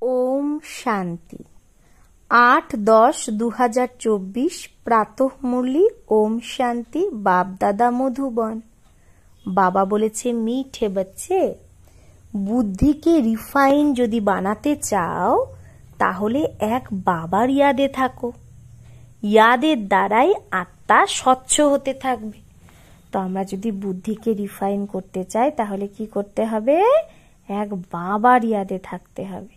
ওম শান্তি 8-10-2024 প্রাতঃমুরলি। ওম শান্তি। বাপ দাদা মধুবন। বাবা বলেছে, মিঠে বাচ্চে, বুদ্ধিকে রিফাইন যদি বানাতে চাও তাহলে এক বাবার ইয়াদে থাকো। ইয়াদের দ্বারাই আত্মা স্বচ্ছ হতে থাকবে। তো আমরা যদি বুদ্ধিকে রিফাইন করতে চাই তাহলে কি করতে হবে? এক বাবার ইয়াদে থাকতে হবে।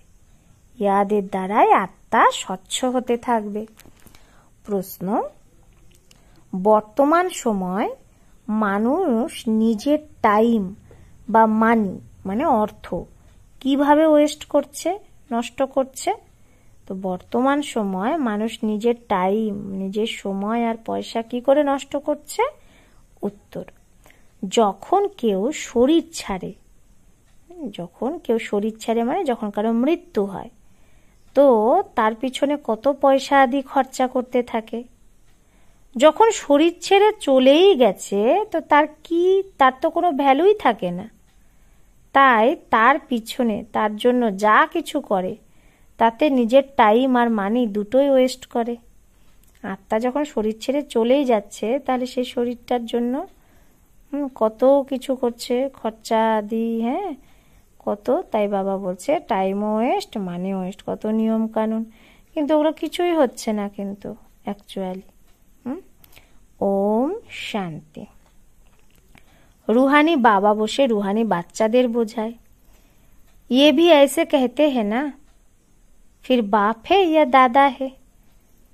ইয়াদের দ্বারাই আত্মা স্বচ্ছ হতে থাকবে। প্রশ্ন: বর্তমান সময় মানুষ নিজের টাইম বা মানি মানে অর্থ কিভাবে ওয়েস্ট করছে, নষ্ট করছে? তো বর্তমান সময় মানুষ নিজের টাইম, নিজের সময় আর পয়সা কি করে নষ্ট করছে? উত্তর: যখন কেউ শরীর ছাড়ে, মানে যখন কারো মৃত্যু হয়, তো তার পিছনে কত পয়সা আদি খরচা করতে থাকে। যখন শরীর ছেড়ে চলেই গেছে তো তার তো কোনো ভ্যালুই থাকে না। তাই তার পিছনে, তার জন্য যা কিছু করে তাতে নিজের টাইম আর মানি দুটোই ওয়েস্ট করে। আত্মা যখন শরীর ছেড়ে চলেই যাচ্ছে তাহলে সেই শরীরটার জন্য কত কিছু করছে, খরচা আদি, কত। তাই বাবা বলছে টাইমও ওয়েস্ট, মানি ওয়েস্ট, কত নিয়ম কানুন, কিন্তু ওগুলো কিছুই হচ্ছে না কিন্তু অ্যাকচুয়ালি। ওম শান্তি। रूहानी बाबा বসে रूहानी বাচ্চাদের বোঝায়, ये भी ऐसे कहते हैं ना, फिर बाप है या दादा है।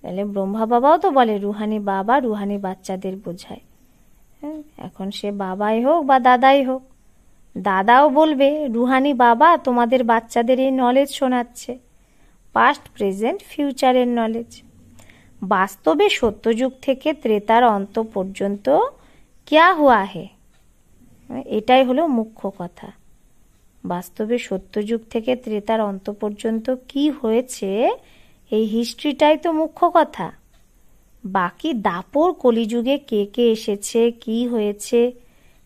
তাহলে ব্রহ্মা বাবাও তো বলে রুহানি বাবা রুহানি বাচ্চাদের বোঝায়। এখন সে বাবাই হোক বা দাদাই হোক, দাদাও বলবে রুহানি বাবা তোমাদের বাচ্চাদের এই নলেজ শোনাচ্ছে, পাস্ট প্রেজেন্ট ফিউচারের নলেজ। বাস্তবে সত্যযুগ থেকে ত্রেতার অন্ত পর্যন্ত क्या हुआ है, এটাই হলো মুখ্য কথা। বাস্তবে সত্যযুগ থেকে ত্রেতার অন্ত পর্যন্ত কি হয়েছে এই হিস্ট্রিটাই তো মুখ্য কথা। বাকি দাপর কলিযুগে কে কে এসেছে, কি হয়েছে,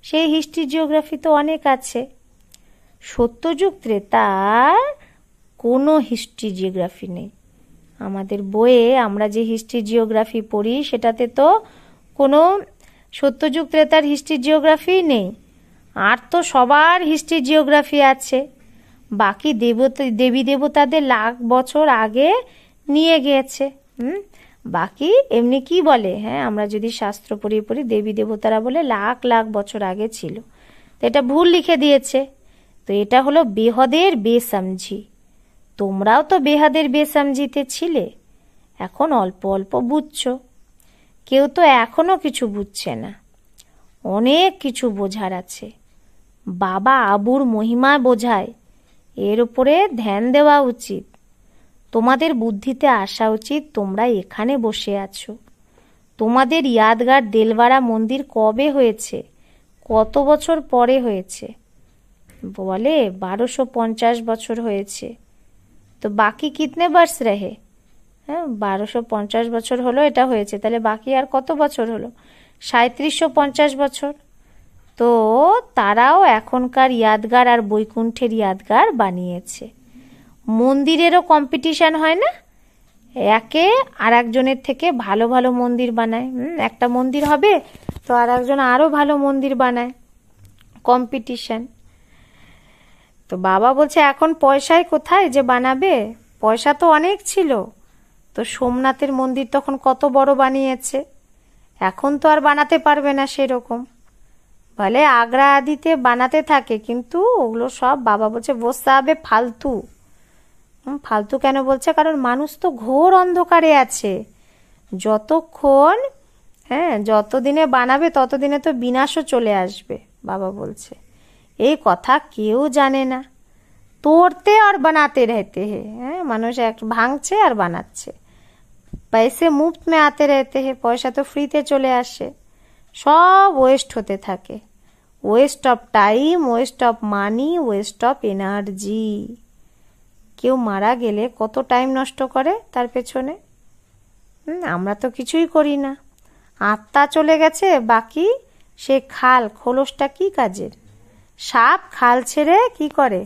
সেই হিস্ট্রি জিওগ্রাফি তো অনেক আছে। সত্যযুগ ত্রেতার কোনো হিস্ট্রি জিওগ্রাফি নেই। আমাদের বইয়ে আমরা যে হিস্ট্রি জিওগ্রাফি পড়ি সেটাতে তো কোনো সত্যযুগ ত্রেতার হিস্ট্রি জিওগ্রাফি নেই। আর তো সবার হিস্ট্রি জিওগ্রাফি আছে। বাকি দেবী দেবতাদের লাখ বছর আগে নিয়ে গিয়েছে। বাকি এমনি কি বলে, আমরা যদি শাস্ত্র পড়ি দেবী দেবতারা বলে লাখ লাখ বছর আগে ছিল, তো এটা ভুল লিখে দিয়েছে। তো এটা হলো বেহদের বেসমঝি। তোমরাও তো বেহাদের বেসমঝিতে ছিলে, এখন অল্প অল্প বুঝছো। কেউ তো এখনো কিছু বুঝছে না, অনেক কিছু বোঝার আছে। বাবা আবুর মহিমা বোঝায়, এর উপরে ধ্যান দেওয়া উচিত। তোমাদের বুদ্ধিতে আসা উচিত তোমরা এখানে বসে আছো। তোমাদের ইয়াদগার দেলওয়ারা মন্দির কবে হয়েছে, কত বছর পরে হয়েছে? বলে 1250 বছর হয়েছে। তো বাকি কিতনে বর্ষ রহে? 1250 বছর হলো এটা হয়েছে, তাহলে বাকি আর কত বছর হলো? 3750 বছর। তো তারাও এখনকার ইয়াদগার আর বৈকুণ্ঠের ইয়াদগার বানিয়েছে। মন্দিরেরও কম্পিটিশন হয় না, একে আর একজনের থেকে ভালো ভালো মন্দির বানায়। একটা মন্দির হবে তো আর একজন আরো ভালো মন্দির বানায়, কম্পিটিশন। তো বাবা বলছে এখন পয়সায় কোথায় যে বানাবে, পয়সা তো অনেক ছিল। তো সোমনাথের মন্দির তখন কত বড় বানিয়েছে, এখন তো আর বানাতে পারবে না সেরকম। বলে আগ্রা আদিতে বানাতে থাকে, কিন্তু ওগুলো সব বাবা বলছে বসাবে ফালতু। ফালতু কেন বলছে? কারণ মানুষ তো ঘোর অন্ধকারে আছে। যতক্ষণ যতদিনে বানাবে ততদিনে তো বিনাশও চলে আসবে, বাবা বলছে। এই কথা কেউ জানে না। তোড়তে আর বানাতে রেতে হ্যাঁ, মানুষ এক ভাঙছে আর বানাচ্ছে। পয়সে মুফত মে আতে রেতে হে, পয়সা তো ফ্রিতে চলে আসে। সব ওয়েস্ট হতে থাকে, West of time, West of money, West of energy. কেউ মারা গেলে কত টাইম নষ্ট করে তার পেছনে, আমরা তো কিছুই করি না। আত্মা চলে গেছে, বাকি সে খোলসটা কি কাজের? সাপ খাল ছেড়ে কি করে?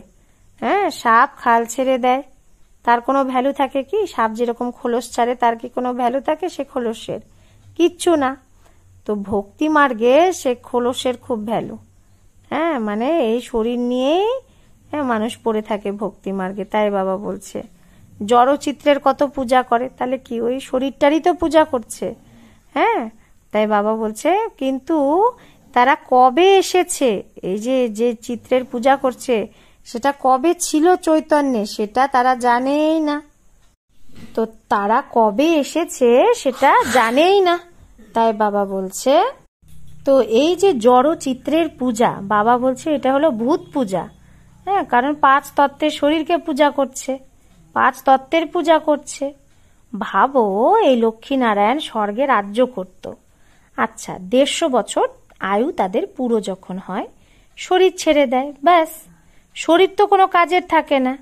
সাপ খাল ছেড়ে দেয়, তার কোনো ভ্যালু থাকে কি? সাপ যেরকম খোলস ছাড়ে, তার কি কোনো ভ্যালু থাকে সে খোলসের? কিচ্ছু না। তো ভক্তি মার্গে সে খোলসের খুব ভ্যালু। হ্যাঁ, মানে এই শরীর নিয়েই মানুষ পড়ে থাকে ভক্তি মার্গে। তাই বাবা বলছে জড়চিত্রের কত পূজা করে, তাহলে কি ওই শরীরটারই তো পূজা করছে। হ্যাঁ, তাই বাবা বলছে কিন্তু তারা কবে এসেছে, এই যে যে চিত্রের পূজা করছে সেটা কবে ছিল চৈতন্যে সেটা তারা জানেই না। তো তারা কবে এসেছে সেটা জানেই না। তাই বাবা বলছে তো এই যে জড় চিত্রের পূজা, বাবা বলছে এটা হলো ভূত পূজা। হ্যাঁ, কারণ 5 তত্ত্বের শরীরকে পূজা করছে, 5 তত্ত্বের পূজা করছে। ভাবো এই লক্ষ্মীনারায়ণ স্বর্গে রাজ্য করত। আচ্ছা, 150 বছর আয়ু তাদের পুরো যখন হয় শরীর ছেড়ে দেয়, ব্যাস। শরীর তো কোনো কাজের থাকে না,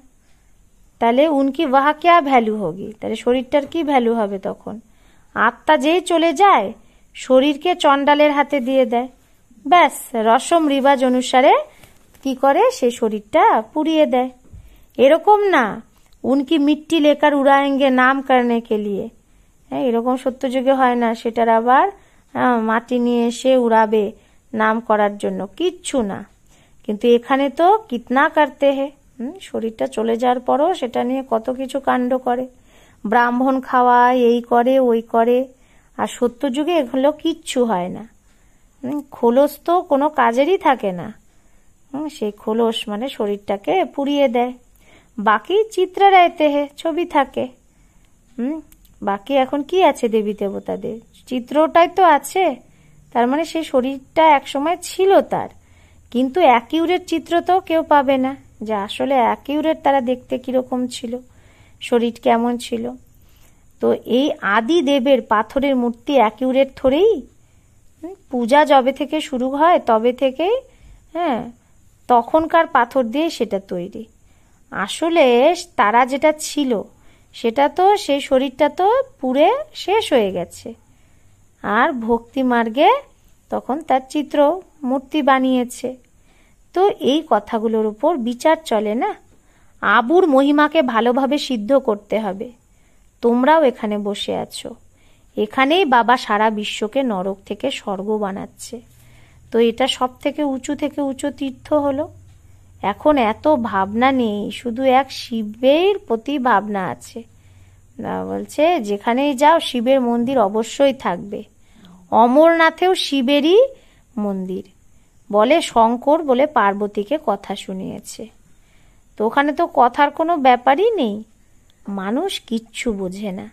তাহলে উনকি ওয়াহা ক্যা ভ্যালু হোগি? তাহলে শরীরটার কি ভ্যালু হবে তখন? আত্মা যেই চলে যায় শরীরকে চণ্ডালের হাতে দিয়ে দেয়, ব্যাস। রসম রিবাজ অনুসারে কি করে, সে শরীরটা পুড়িয়ে দেয়। এরকম না উনকি মিট্টি লেকার উড়াएंगे নাম করনে কে লিয়ে, হ্যাঁ, এরকম সত্যযুগে হয় না। সেটার আবার মাটি নিয়ে এসে উড়াবে নাম করার জন্য, কিচ্ছু না। কিন্তু এখানে তো কিতনা করতে হে, শরীরটা চলে যাওয়ার পরও সেটা নিয়ে কত কিছু কাণ্ড করে, ব্রাহ্মণ খাওয়ায়, এই করে ওই করে। আর সত্যযুগে এগুলো কিচ্ছু হয় না। খোলস তো কোনো কাজেরই থাকে না, সেই খোলস মানে শরীরটাকে পুড়িয়ে দেয়। বাকি চিত্র রাইতে হে, ছবি থাকে। বাকি এখন কি আছে দেবী দেবতাদের? চিত্রটাই তো আছে। তার মানে সেই শরীরটা একসময় ছিল তার, কিন্তু অ্যাকিউরেট চিত্র তো কেউ পাবে না যে আসলে অ্যাকিউরেট তারা দেখতে কিরকম ছিল, শরীর কেমন ছিল। তো এই আদি দেবের পাথরের মূর্তি অ্যাকিউরেট থরেই, পূজা যবে থেকে শুরু হয় তবে থেকেই হ্যাঁ তখনকার পাথর দিয়ে সেটা তৈরি। আসলে তারা যেটা ছিল সেটা তো, সেই শরীরটা তো পুড়ে শেষ হয়ে গেছে। আর ভক্তি মার্গে তখন তার চিত্র মূর্তি বানিয়েছে। তো এই কথাগুলোর উপর বিচার চলে না। আবুর মহিমাকে ভালোভাবে সিদ্ধ করতে হবে। তোমরাও এখানে বসে আছো, এখানেই বাবা সারা বিশ্বকে নরক থেকে স্বর্গ বানাচ্ছে। তো এটা সব থেকে উঁচু তীর্থ হলো। এখন এত ভাবনা নেই, শুধু এক শিবের প্রতি ভাবনা আছে। বলছে যেখানেই যাও শিবের মন্দির অবশ্যই থাকবে। অমরনাথেও শিবেরই মন্দির। বলে শঙ্কর বলে পার্বতীকে কথা শুনিয়েছে। তো ওখানে তো কথার কোনো ব্যাপারই নেই। মানুষ কিচ্ছু বোঝে না।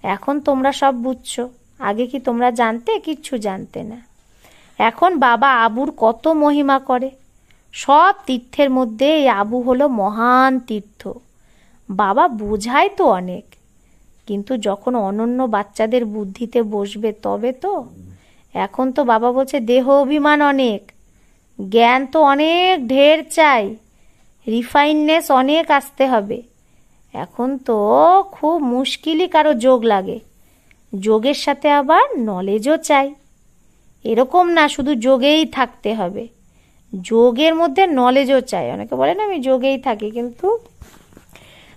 এখন তোমরা সব বুঝছো, আগে কি তোমরা জানতে? কিচ্ছু জানতে না। এখন বাবা আবুর কত মহিমা করে। সব তীর্থের মধ্যে এই আবু হলো মহান তীর্থ। বাবা বোঝায় তো অনেক, কিন্তু যখন অনন্য বাচ্চাদের বুদ্ধিতে বসবে তবে তো। এখন তো বাবা বলছে দেহ অভিমান অনেক, জ্ঞান তো অনেক ঢের চাই, রিফাইননেস অনেক আসতে হবে। এখন তো খুব মুশকিলই কারো যোগ লাগে, যোগের সাথে আবার নলেজও চাই। এরকম না শুধু যোগেই থাকতে হবে, যোগের মধ্যে নলেজও চাই। অনেকে বলে না আমি যোগেই থাকি, কিন্তু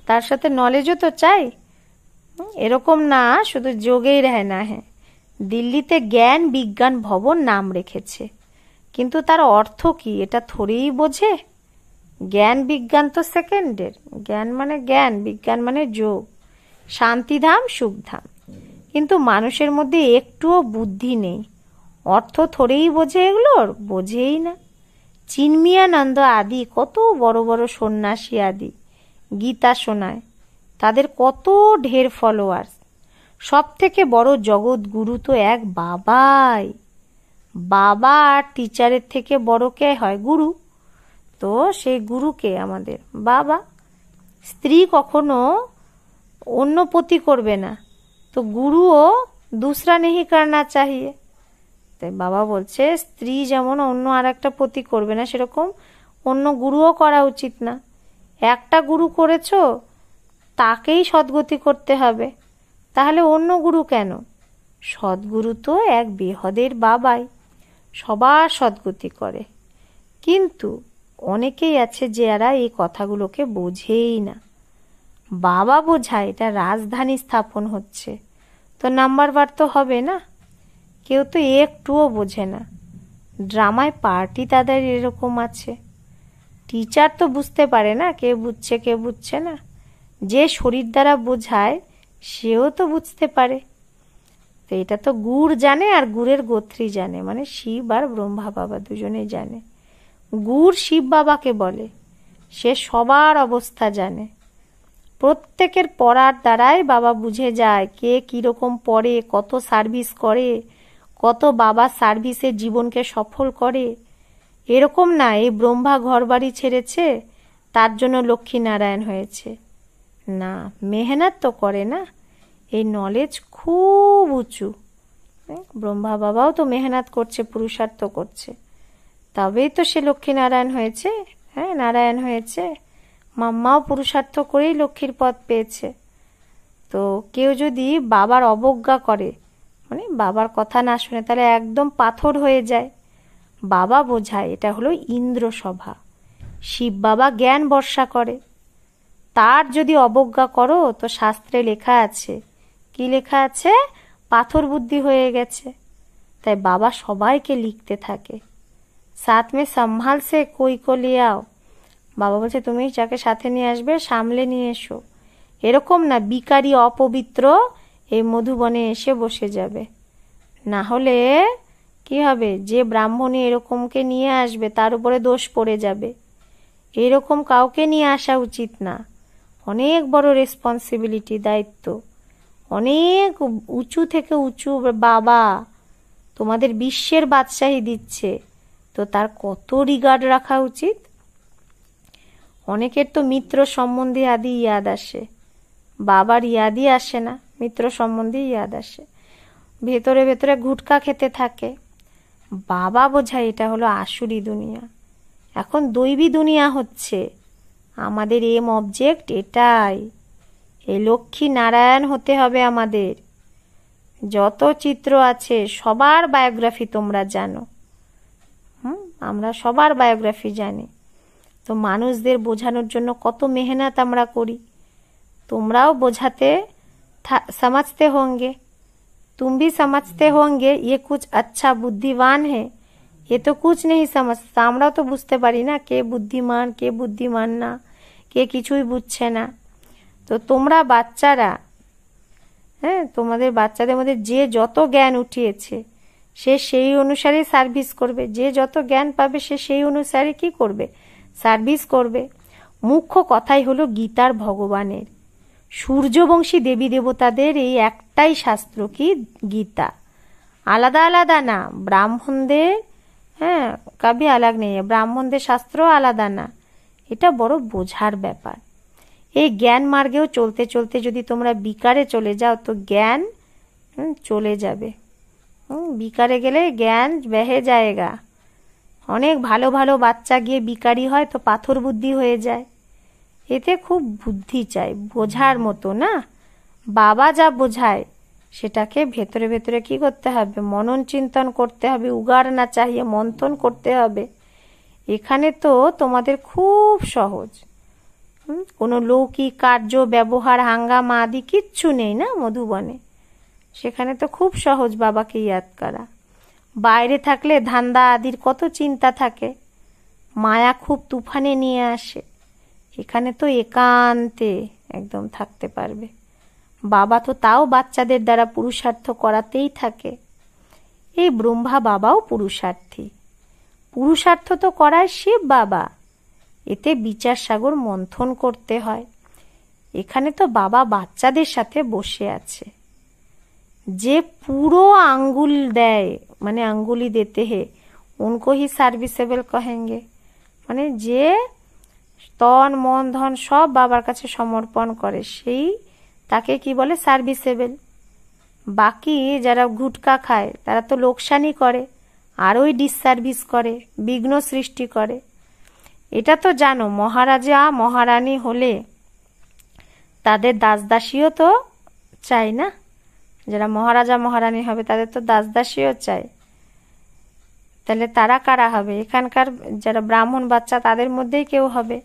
তার সাথে নলেজও তো চাই। এরকম না শুধু যোগেই রহে না। হ্যাঁ, দিল্লিতে জ্ঞান বিজ্ঞান ভবন নাম রেখেছে, কিন্তু তার অর্থ কি এটা থোড়েই বোঝে। জ্ঞান বিজ্ঞান তো সেকেন্ডের, জ্ঞান মানে জ্ঞান, বিজ্ঞান মানে যোগ, শান্তিধাম সুখধাম। কিন্তু মানুষের মধ্যে একটুও বুদ্ধি নেই, অর্থ থোড়েই বোঝে, এগুলোর বোঝেই না। চিন্ময়ানন্দ আদি কত বড় বড় সন্ন্যাসী আদি গীতা শোনায়, তাদের কত ঢের ফলোয়ার্স। সব থেকে বড় জগৎ গুরু তো এক বাবাই। বাবা আর টিচারের থেকে বড় কে হয়? গুরু। তো সেই গুরুকে আমাদের বাবা। স্ত্রী কখনো অন্য পতি করবে না, তো গুরুও दूसरा नहीं करना चाहिए। তাই বাবা বলছে স্ত্রী যেমন অন্য আর একটা পতি করবে না, সেরকম অন্য গুরুও করা উচিত না। একটা গুরু করেছো তাকেই সদ্গতি করতে হবে, তাহলে অন্য গুরু কেন? সদ্গুরু তো এক বেহদের বাবাই, সবার সদ্গতি করে। কিন্তু অনেকেই আছে যারা এই কথাগুলোকে বোঝেই না। বাবা বোঝায় এটা রাজধানী স্থাপন হচ্ছে, তো নাম্বার বার তো হবে না। কেউ তো একটুও বোঝে না। ড্রামায় পার্টি তাদের এরকম আছে। টিচার তো বুঝতে পারে না কে বুঝছে কে বুঝছে না। যে শরীর দ্বারা বোঝায় সেও তো বুঝতে পারে। তো এটা তো গুড় জানে আর গুড়ের গোত্রী জানে, মানে শিব আর ব্রহ্মা বাবা দুজনেই জানে। গুড় শিব বাবাকে বলে, সে সবার অবস্থা জানে। প্রত্যেকের পড়ার দ্বারাই বাবা বুঝে যায় কে কিরকম পড়ে, কত সার্ভিস করে, কত বাবা সার্ভিসে জীবনকে সফল করে। এরকম না এই ব্রহ্মা ঘর বাড়ি ছেড়েছে তার জন্য লক্ষ্মী নারায়ণ হয়েছে, না, মেহনত তো করে না। এই নলেজ খুব উঁচু। ব্রহ্মা বাবাও তো মেহনত করছে, পুরুষার্থ করছে, তবেই তো সে লক্ষ্মী নারায়ণ হয়েছে। হ্যাঁ, নারায়ণ হয়েছে। মাম্মাও পুরুষার্থ করেই লক্ষ্মীর পদ পেয়েছে। তো কেউ যদি বাবার অবজ্ঞা করে, মানে বাবার কথা না শুনে, তাহলে একদম পাথর হয়ে যায়। বাবা বোঝায় এটা হলো ইন্দ্র সভা, শিব বাবা জ্ঞান বর্ষা করে। তার যদি অবজ্ঞা করো তো শাস্ত্রে লেখা আছে, কি লেখা আছে? পাথর বুদ্ধি হয়ে গেছে। তাই বাবা সবাইকে লিখতে থাকে, সাথ মে সম্ভাল সে কই কো লিয়ে আও। বাবা বলছে তুমি যাকে সাথে নিয়ে আসবে সামলে নিয়ে এসো। এরকম না বিকারী অপবিত্র এই মধুবনে এসে বসে যাবে। না হলে কি হবে, যে ব্রাহ্মণী এরকমকে নিয়ে আসবে তার উপরে দোষ পড়ে যাবে। এরকম কাউকে নিয়ে আসা উচিত না। অনেক বড় রেসপন্সিবিলিটি, দায়িত্ব, অনেক উঁচু থেকে উঁচু বাবা তোমাদের বিশ্বের বাদশাহী দিচ্ছে, তো তার কত রিগার্ড রাখা উচিত। অনেকের তো মিত্র সম্বন্ধে আদি ইয়াদ আসে, বাবার ইয়াদই আসে না, মিত্র সম্বন্ধে ইয়াদ আসে। ভেতরে ভেতরে গুটকা খেতে থাকে। বাবা বোঝায় এটা হলো আসুরি দুনিয়া, এখন দৈবী দুনিয়া হচ্ছে। আমাদের এম অবজেক্ট এটাই, এই লক্ষ্মী নারায়ণ হতে হবে আমাদের। যত চিত্র আছে সবার বায়োগ্রাফি তোমরা জানো, আমরা সবার বায়োগ্রাফি জানি। তো মানুষদের বোঝানোর জন্য কত মেহনত আমরা করি, তোমরাও বোঝাতে समझते होंगे, तुम भी समझते होंगे ये कुछ अच्छा बुद्धिमान है, ये तो कुछ नहीं समझता। আমরাও তো বুঝতে পারি না কে বুদ্ধিমান কে বুদ্ধিমান না, কে কিছুই বুঝছে না। তো তোমরা বাচ্চারা, হ্যাঁ, তোমাদের বাচ্চাদের মধ্যে যে যত জ্ঞান উঠিয়েছে সে সেই অনুসারে সার্ভিস করবে। যে যত জ্ঞান পাবে সে সেই অনুসারে কি করবে? সার্ভিস করবে। মুখ্য কথাই হলো গীতার ভগবানের, সূর্যবংশী দেবী দেবতাদের এই একটাই শাস্ত্র কি গীতা, আলাদা আলাদা না। ব্রাহ্মণদের হ্যাঁ কবি আলাগ নেই, ব্রাহ্মণদের শাস্ত্র আলাদা না। এটা বড় বোঝার ব্যাপার। এই জ্ঞান মার্গেও চলতে চলতে যদি তোমরা বিকারে চলে যাও তো জ্ঞান চলে যাবে। বিকারে গেলে জ্ঞান বেহে যায়গা। অনেক ভালো ভালো বাচ্চা গিয়ে বিকারি হয় তো পাথর বুদ্ধি হয়ে যায়। এতে খুব বুদ্ধি চাই, বোঝার মতো না। বাবা যা বোঝায় সেটাকে ভেতরে ভেতরে কি করতে হবে? মনন চিন্তন করতে হবে, উগার না চাহিয়ে মন্থন করতে হবে। এখানে তো তোমাদের খুব সহজ, কোনো লৌকিক কার্য ব্যবহার হাঙ্গামা আদি কিচ্ছু নেই না মধুবনে। সেখানে তো খুব সহজ বাবাকে ইয়াদ করা। বাইরে থাকলে ধান্দা আদির কত চিন্তা থাকে, মায়া খুব তুফানে নিয়ে আসে। এখানে তো একান্তে একদম থাকতে পারবে। বাবা তো তাও বাচ্চাদের দ্বারা পুরুষার্থ করাতেই থাকে। এই ব্রহ্মা বাবাও পুরুষার্থী, পুরুষার্থ তো করায় শিব বাবা। এতে বিচার সাগর মন্থন করতে হয়। এখানে তো বাবা বাচ্চাদের সাথে বসে আছে। যে পুরো আঙ্গুল দেয়, মানে আঙ্গুলি দেতে হে উनको ही সার্ভিসেবল কহেंगे, মানে যে তন মন ধন সব বাবার কাছে সমর্পণ করে সেই তাকে কি বলে? সার্ভিসেবল। বাকি যারা গুটকা খায় তারা তো লোকসানি করে, আর ওই ডিসসার্ভিস করে, বিঘ্ন সৃষ্টি করে। এটা তো জানো, মহারাজা মহারানী হলে তাদের দাসদাসীও তো চাই না। যারা মহারাজা মহারানী হবে তাদের তো দাসদাসীও চাই। তাহলে তারা কারা হবে? এখানকার যারা ব্রাহ্মণ বাচ্চা তাদের মধ্যেই কেউ হবে।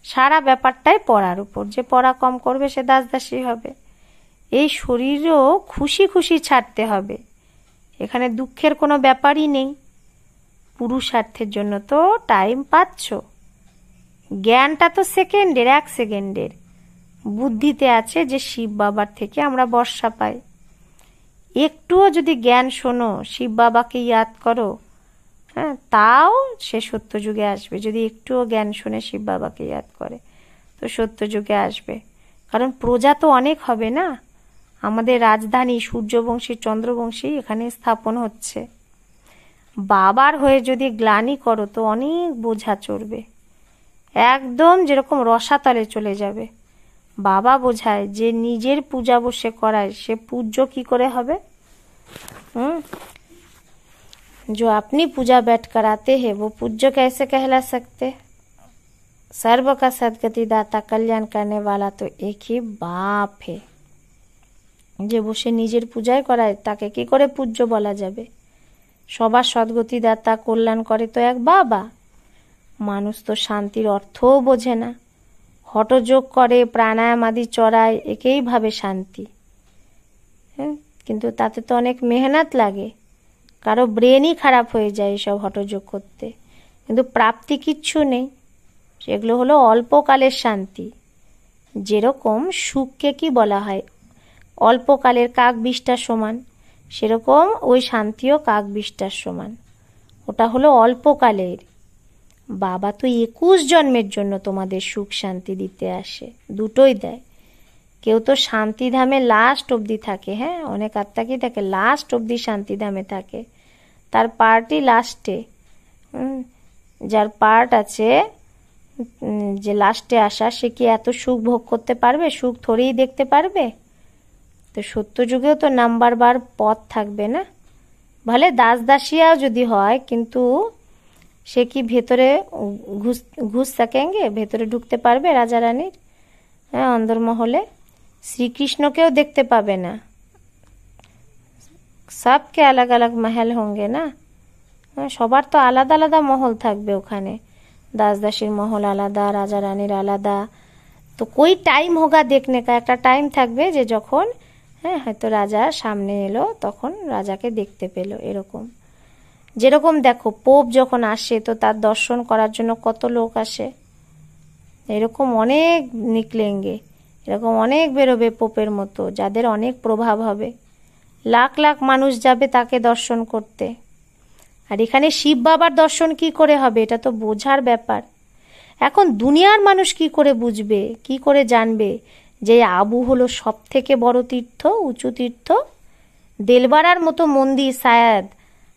সারা ব্যাপারটাই পড়ার উপর, যে পড়া কম করবে সে দাসদাসী হবে। এই শরীরও খুশি খুশি ছাড়তে হবে, এখানে দুঃখের কোনো ব্যাপারই নেই। পুরুষার্থের জন্য তো টাইম পাচ্ছ, জ্ঞানটা তো সেকেন্ডের, 1 সেকেন্ডের। বুদ্ধিতে আছে যে শিব বাবার থেকে আমরা বর্ষা পাই। একটুও যদি জ্ঞান শোনো, শিব বাবাকে ইয়াদ করো, হ্যাঁ, তাও সে সত্যযুগে আসবে। যদি একটুও জ্ঞান শুনে শিব বাবাকে ইয়াদ করে তো সত্যযুগে আসবে। কারণ প্রজা তো অনেক হবে না, আমাদের রাজধানী সূর্যবংশী চন্দ্রবংশী এখানে স্থাপন হচ্ছে। বাবার হয়ে যদি গ্লানি করো তো অনেক বোঝা চড়বে, একদম যেরকম রসাতলে চলে যাবে। বাবা বোঝায় যে নিজের পূজা বসে করায় সে পূজ্য কি করে হবে। जो अपनी पूजा बैठ कर आते हैं वो पूज्य कैसे कहला सकते। सर्व का सदगति दाता कल्याण करने वाला तो एक ही बाप है। যে বসে নিজের পূজাই করায় তাকে কি করে পূজ্য বলা যাবে। সবার সদ্গতি দাতা কল্যাণ করে তো এক বাবা। মানুষ তো শান্তির অর্থও বোঝে না, হঠযোগ করে, প্রাণায়াম আদি চড়ায়, একেই ভাবে শান্তি। হ্যাঁ, কিন্তু তাতে তো অনেক মেহনত লাগে, কারো ব্রেনই খারাপ হয়ে যায় এসব হঠযোগ করতে। কিন্তু প্রাপ্তি কিচ্ছু নেই, সেগুলো হলো অল্পকালের শান্তি। যেরকম সুখকে কি বলা হয়, অল্পকালের কাক বিষ্ঠার সমান, সেরকম ওই শান্তিও কাক বিষ্ঠার সমান। ওটা হলো অল্পকালের। বাবা তো 21 জন্মের জন্য তোমাদের সুখ শান্তি দিতে আসে, দুটোই দেয়। কেউ তো শান্তিধামে লাস্ট অবধি থাকে, হ্যাঁ, অনেক আত্মা কি থাকে লাস্ট অবধি শান্তিধামে থাকে, তার পার্টই লাস্টে। যার পার্ট আছে যে লাস্টে আসা, সে কি এত সুখ ভোগ করতে পারবে? সুখ থোড়েই দেখতে পারবে। তো সত্যযুগেও তো নাম্বার বার পথ থাকবে না, ভলে দাসদাসিয়াও যদি হয়, কিন্তু সে কি ভেতরে ঘুষ থাকেঙ্গে, ভেতরে ঢুকতে পারবে রাজা রানীর? হ্যাঁ, অন্দরমহলে শ্রীকৃষ্ণকেও দেখতে পাবে না। সবকে আলাদা আলাদা মহল হোঙ্গে না, সবার তো আলাদা আলাদা মহল থাকবে ওখানে। দাসদাসীর মহল আলাদা, রাজা রানীর আলাদা। তো কোই টাইম হোগা দেখনে কা, একটা টাইম থাকবে যে যখন হ্যাঁ হয়তো রাজা সামনে এলো তখন রাজাকে দেখতে পেল। এরকম যেরকম দেখো পোপ যখন আসে তো তার দর্শন করার জন্য কত লোক আসে, এরকম অনেক নিকলেঙ্গে, এরকম অনেক বেরোবে পোপের মতো, যাদের অনেক প্রভাব হবে। লাখ লাখ মানুষ যাবে তাকে দর্শন করতে। আর এখানে শিব বাবার দর্শন কি করে হবে, এটা তো বোঝার ব্যাপার। এখন দুনিয়ার মানুষ কি করে বুঝবে, কি করে জানবে যে আবু হলো সব থেকে বড় তীর্থ, উঁচু তীর্থ। দেলবাড়ার মতো মন্দির শায়দ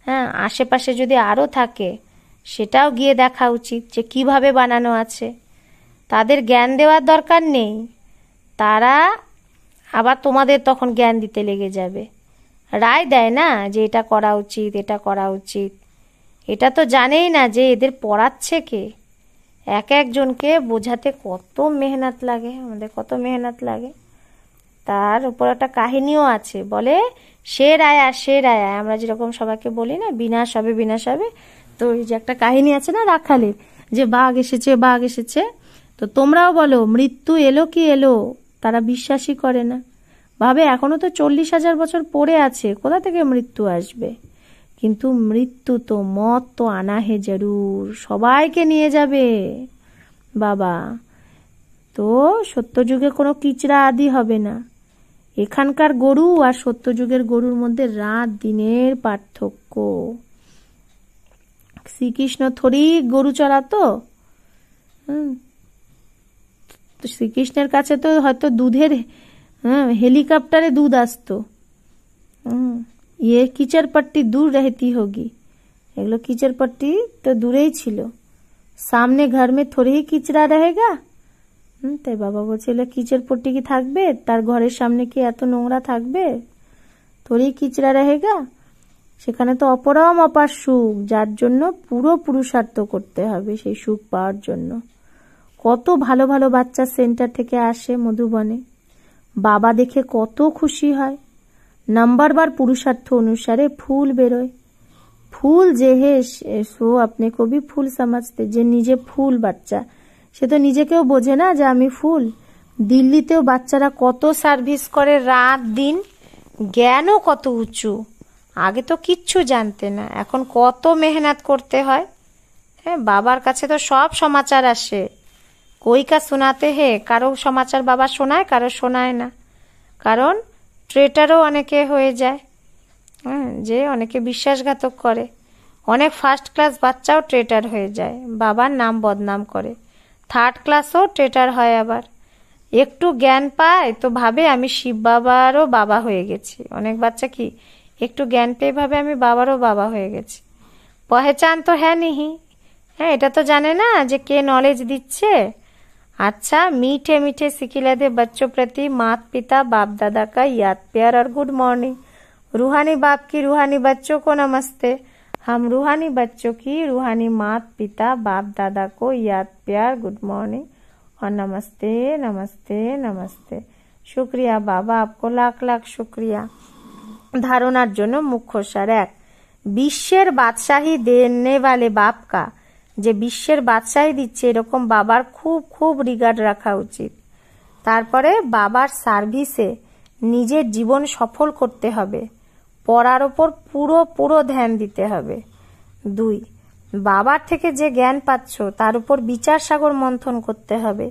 হ্যাঁ আশেপাশে যদি আরও থাকে, সেটাও গিয়ে দেখা উচিত যে কিভাবে বানানো আছে। তাদের জ্ঞান দেওয়ার দরকার নেই, তারা আবার তোমাদের তখন জ্ঞান দিতে লেগে যাবে, রায় দেয় না যে এটা করা উচিত, এটা করা উচিত। এটা তো জানেই না যে এদের পড়াচ্ছে কে। এক একজনকে বোঝাতে কত মেহনত লাগে, আমাদের কত মেহনত লাগে। তার উপর একটা কাহিনীও আছে, বলে শের আয়া শের আয়া, আমরা যেরকম সবাইকে বলি না বিনাশ হবে বিনাশ হবে। তো এই যে একটা কাহিনী আছে না রাখালের, যে বাঘ এসেছে বাঘ এসেছে। তো তোমরাও বলো মৃত্যু এলো কি এলো, তারা বিশ্বাসই করে না, ভাবে এখনো তো 40,000 বছর পড়ে আছে, কোথা থেকে মৃত্যু আসবে। কিন্তু মৃত্যু তো মত তো আনা হে জরুর, সবাইকে নিয়ে যাবে বাবা। তো সত্যযুগে কোনো কিচড়া আদি হবে না। এখানকার গরু আর সত্যযুগের গরুর মধ্যে রাত দিনের পার্থক্য। শ্রীকৃষ্ণ থরি গরু চড়াতো, শ্রীকৃষ্ণের কাছে তো হয়তো দুধের হেলিকপ্টারে দুধ আসতো। ये कीचड़ पट्टी दूर रहती होगी, এগুলো कीचड़ पट्टी তো দূরেই ছিল, সামনে ঘর মে থোড়ি হি কিচড়া रहेगा। তাই বাবা বলছিল कीचड़ पट्टी কি থাকবে, তার ঘরের সামনে কি এত নোংরা থাকবে, থোড়ি কিচড়া रहेगा। সেখানে তো অপরম অপার সুখ, যার জন্য পুরো পুরুষার্থ করতে হবে সেই সুখ পাওয়ার জন্য। কত ভালো ভালো বাচ্চা সেন্টার থেকে আসে মধুবনে, বাবা দেখে কত খুশি হয়। नंबर बार पुरुषार्थ अनुसारे फूल बेरोय। फूल जे है सो अपने को भी फूल समझते, जे निजे फूल बच्चा সে তো নিজেকেও বোঝে না যে আমি ফুল। দিল্লিতেও বাচ্চারা কত সার্ভিস করে রাত দিন, জ্ঞানও কত উঁচু। আগে তো কিচ্ছু জানতে না, এখন কত মেহনত করতে হয়। হ্যাঁ, বাবার কাছে তো সব সমাচার আসে, কই কা শোনাতে হে। কারো সমাচার বাবা শোনায়, কারো শোনায় না। কারণ ট্রেটারও অনেকে হয়ে যায়, হ্যাঁ, যে অনেকে বিশ্বাসঘাতক করে। অনেক ফার্স্ট ক্লাস বাচ্চাও ট্রেটার হয়ে যায়, বাবার নাম বদনাম করে। থার্ড ক্লাসও ট্রেটার হয়। আবার একটু জ্ঞান পায় তো ভাবে আমি শিব বাবারও বাবা হয়ে গেছি। অনেক বাচ্চা কি একটু জ্ঞান পেয়ে ভাবে আমি বাবারও বাবা হয়ে গেছি। পহেচান তো হ্যাঁ নিহি, হ্যাঁ, এটা তো জানে না যে কে নলেজ দিচ্ছে। अच्छा, मीठे मीठे सिखिलादे बच्चों प्रति माता पिता बाप दादा का याद प्यार और गुड मॉर्निंग। रूहानी बाप की रूहानी बच्चों को नमस्ते। हम रूहानी बच्चों की रूहानी माता पिता बाप दादा को याद प्यार गुड मॉर्निंग और नमस्ते नमस्ते नमस्ते। शुक्रिया बाबा, आपको लाख लाख शुक्रिया। धारणार জন্য মুখ্য সার। 1, বিশ্বের বাদশাহী देने वाले बाप का, যে বিশ্বের বাদশাহী দিচ্ছে এরকম বাবার খুব খুব রিগার্ড রাখা উচিত। তারপরে বাবার সার্ভিসে নিজের জীবন সফল করতে হবে, পড়ার ওপর পুরো পুরো ধ্যান দিতে হবে। 2, বাবার থেকে যে জ্ঞান পাচ্ছ তার উপর বিচার সাগর মন্থন করতে হবে।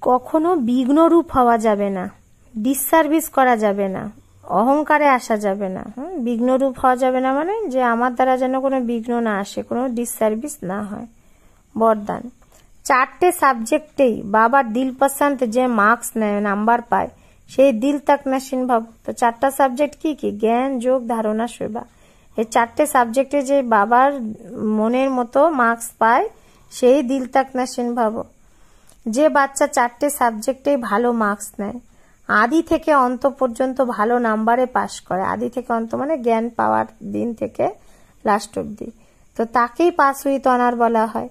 কখনো বিঘ্নরূপ হওয়া যাবে না, ডিসসার্ভিস করা যাবে না, অহংকারে আসা যাবে না। বিঘ্নরূপ হওয়া যাবে না মানে যে আমার দ্বারা যেন কোনো বিঘ্ন না আসে, কোনো ডিসসার্ভিস না হয়। বরদান, 4টে সাবজেক্টেই বাবার দিল পছন্দ যে মার্কস নেয়, নাম্বার পায়, সেই দিল তক নসীন ভাব। তো 4টা সাবজেক্ট কি কি? জ্ঞান, যোগ, ধারণা, সেবা। এই 4টে সাবজেক্টে যে বাবার মনের মতো মার্কস পায় সেই দিল তক নসীন ভাব। যে বাচ্চা 4টে সাবজেক্টেই ভালো মার্কস নেয়, আদি থেকে অন্ত পর্যন্ত ভালো নাম্বারে পাশ করে, আদি থেকে অন্ত মানে জ্ঞান পাওয়ার দিন থেকে লাস্ট অব্দি, তো তাকেই পাস উইথ অনার বলা হয়।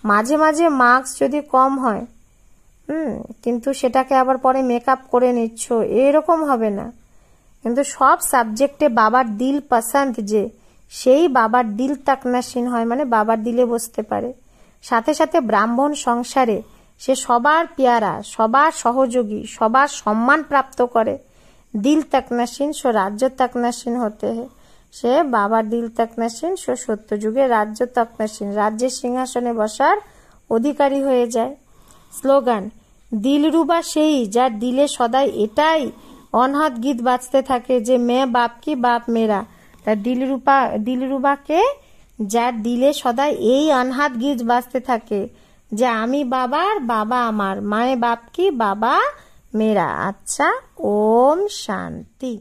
মাঝে মাঝে মার্কস যদি কম হয়, কিন্তু সেটাকে আবার পরে মেকআপ করে নিচ্ছ, এরকম হবে না। কিন্তু সব সাবজেক্টে বাবার দিল পছন্দ যে, সেই বাবার দিল তক নসীন হয়, মানে বাবার দিলে বসতে পারে। সাথে সাথে ব্রাহ্মণ সংসারে সে সবার পেয়ারা, সবার সহযোগী, সবার সম্মান প্রাপ্ত করে। দিল তক নসীন সো রাজ্য তক নসীন হতে হে। সে বাবার দিল তক নসীন সো সত্যযুগে রাজ্য তক নসীন, রাজ্যের সিংহাসনে বসার অধিকারী হয়ে যায়। স্লোগান, দিলরুবা সেই যার দিলে সদাই এটাই অনহদ গীত বাজতে থাকে যে মে বাপ কি বাপ মেরা। তার দিলরুবাকে যার দিলে সদাই এই অনহদ গীত বাজতে থাকে যে আমি বাবার, বাবা আমার, মায়ে বাপ কি বাবা মেরা। আচ্ছা, ওম শান্তি।